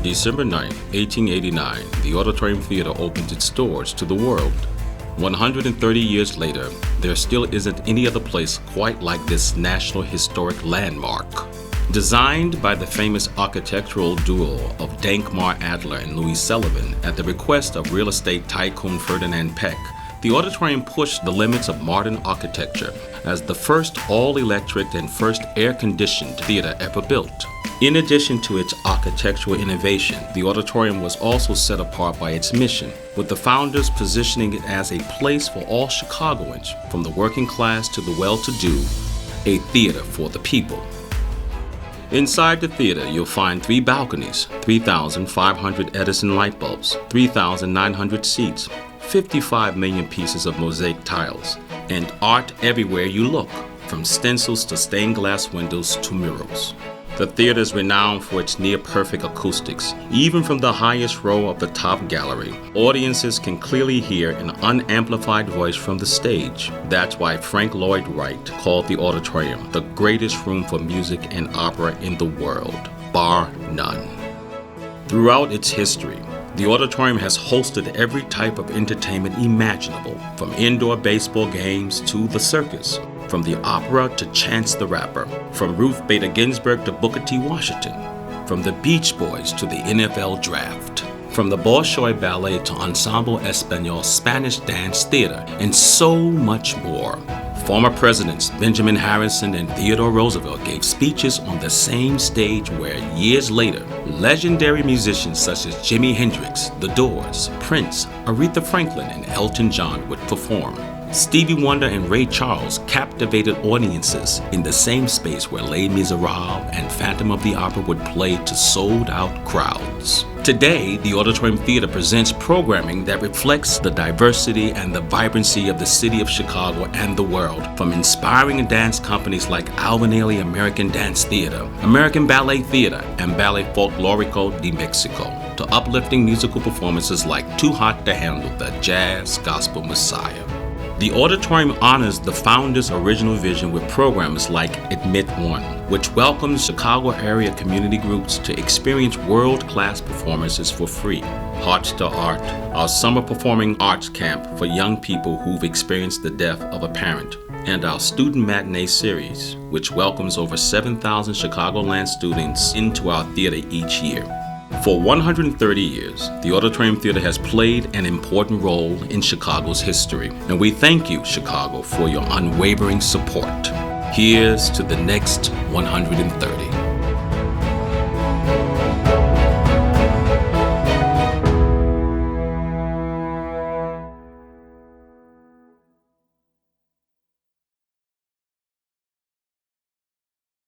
December 9, 1889, the Auditorium Theatre opened its doors to the world. 130 years later, there still isn't any other place quite like this National Historic Landmark. Designed by the famous architectural duo of Dankmar Adler and Louis Sullivan at the request of real estate tycoon Ferdinand Peck, the auditorium pushed the limits of modern architecture as the first all-electric and first air-conditioned theater ever built. In addition to its architectural innovation, the auditorium was also set apart by its mission, with the founders positioning it as a place for all Chicagoans, from the working class to the well-to-do, a theater for the people. Inside the theater, you'll find 3 balconies, 3,500 Edison light bulbs, 3,900 seats, 55 million pieces of mosaic tiles, and art everywhere you look, from stencils to stained glass windows to murals. The theater is renowned for its near-perfect acoustics. Even from the highest row of the top gallery, audiences can clearly hear an unamplified voice from the stage. That's why Frank Lloyd Wright called the auditorium the greatest room for music and opera in the world, bar none. Throughout its history, the auditorium has hosted every type of entertainment imaginable, from indoor baseball games to the circus, from the opera to Chance the Rapper, from Ruth Bader Ginsburg to Booker T. Washington, from the Beach Boys to the NFL Draft, from the Bolshoi Ballet to Ensemble Español Spanish Dance Theater, and so much more. Former presidents Benjamin Harrison and Theodore Roosevelt gave speeches on the same stage where, years later, legendary musicians such as Jimi Hendrix, The Doors, Prince, Aretha Franklin, and Elton John would perform. Stevie Wonder and Ray Charles captivated audiences in the same space where Les Miserables and Phantom of the Opera would play to sold-out crowds. Today, the Auditorium Theatre presents programming that reflects the diversity and the vibrancy of the city of Chicago and the world, from inspiring dance companies like Alvin Ailey American Dance Theater, American Ballet Theater, and Ballet Folklorico de Mexico, to uplifting musical performances like Too Hot to Handle, the Jazz Gospel Messiah. The auditorium honors the founders' original vision with programs like Admit One, which welcomes Chicago area community groups to experience world-class performances for free. Hearts to Art, our summer performing arts camp for young people who've experienced the death of a parent, and our Student Matinee Series, which welcomes over 7,000 Chicagoland students into our theater each year. For 130 years, the Auditorium Theatre has played an important role in Chicago's history, and we thank you, Chicago, for your unwavering support. Here's to the next 130.